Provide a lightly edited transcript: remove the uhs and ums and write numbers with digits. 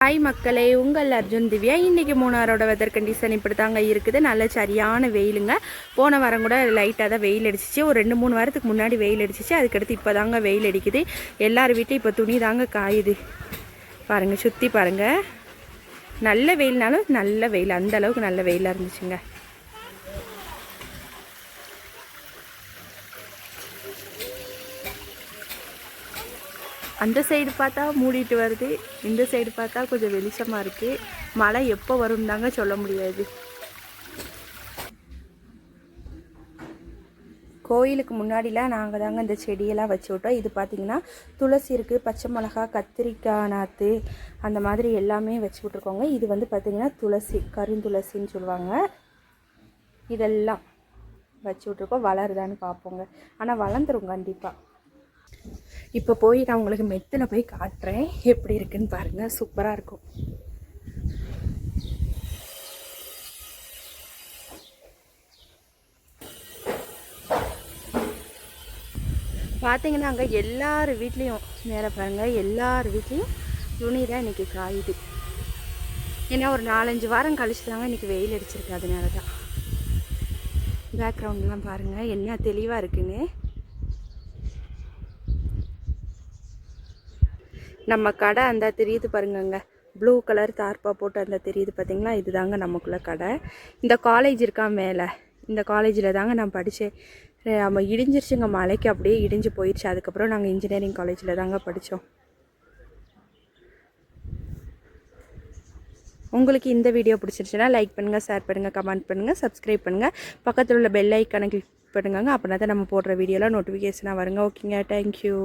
Hi மக்களே, உங்கள் அர்ஜுன் திவ்யா. இன்றைக்கி மூணாரோட வெதர் கண்டிஷன் இப்படி தாங்க இருக்குது. நல்ல சரியான வெயிலுங்க. போன வாரம் கூட லைட்டாக தான் வெயில் அடிச்சிச்சு. ஒரு 2-3 வாரத்துக்கு முன்னாடி வெயில் அடிச்சிச்சு. அதுக்கடுத்து இப்போ தாங்க வெயில் அடிக்குது. எல்லார் வீட்டையும் இப்போ துணி தாங்க காயுது. பாருங்கள், சுற்றி பாருங்கள். நல்ல வெயில்னாலும் நல்ல வெயில், அந்தளவுக்கு நல்ல வெயிலாக இருந்துச்சுங்க. அந்த சைடு பார்த்தா மூடிட்டு வருது, இந்த சைடு பார்த்தா கொஞ்சம் வெளிச்சமாக இருக்குது. மழை எப்போ வரும் தாங்க சொல்ல முடியாது. கோயிலுக்கு முன்னாடிலாம் நாங்கள் தாங்க இந்த செடியெல்லாம் வச்சு விட்டோம். இது பார்த்திங்கன்னா துளசி இருக்குது, பச்சை மிளகா, கத்திரிக்காய் நாற்று, அந்த மாதிரி எல்லாமே வச்சு விட்ருக்கோங்க. இது வந்து பார்த்திங்கன்னா துளசி, கருந்துளசின்னு சொல்லுவாங்க. இதெல்லாம் வச்சு விட்ருக்கோம். வளருதான்னு பார்ப்போங்க. ஆனால் வளர்ந்துரும் கண்டிப்பாக. இப்போ போய் நான் உங்களுக்கு மெத்தில் போய் காட்டுறேன், எப்படி இருக்குன்னு பாருங்கள். சூப்பராக இருக்கும். பார்த்தீங்கன்னா அங்கே எல்லார் வீட்லேயும் நேராக பாருங்கள், எல்லார் வீட்லேயும் துணி தான் இன்றைக்கி காயுது. ஏன்னா ஒரு 4-5 வாரம் கழிச்சு தாங்க இன்றைக்கி வெயில் அடிச்சிருக்கு. அதனால தான். பேக்ரவுண்ட்லாம் பாருங்கள் என்ன தெளிவாக இருக்குன்னு. நம்ம கடை அந்த தெரியுது பாருங்கங்க, ப்ளூ கலர் தார்ப்பா போட்டு அந்த தெரியுது பார்த்தீங்களா, இது தாங்க நமக்குள்ள கடை. இந்த காலேஜ் இருக்கா மேலே, இந்த காலேஜில் தாங்க நான் படித்தேன். நம்ம இடிஞ்சிருச்சுங்க, மலைக்கு அப்படியே இடிஞ்சு போயிடுச்சு. அதுக்கப்புறம் நாங்கள் இன்ஜினியரிங் காலேஜில் தாங்க படித்தோம். உங்களுக்கு இந்த வீடியோ பிடிச்சிருச்சுன்னா லைக் பண்ணுங்கள், ஷேர் பண்ணுங்கள், கமெண்ட் பண்ணுங்கள், சப்ஸ்கிரைப் பண்ணுங்கள். பக்கத்தில் உள்ள பெல் ஐக்கானை கிளிக் பண்ணுங்க. அப்படின்னா தான் நம்ம போடுற வீடியோலாம் நோட்டிஃபிகேஷனாக வருங்க. ஓகேங்க, தேங்க்யூ.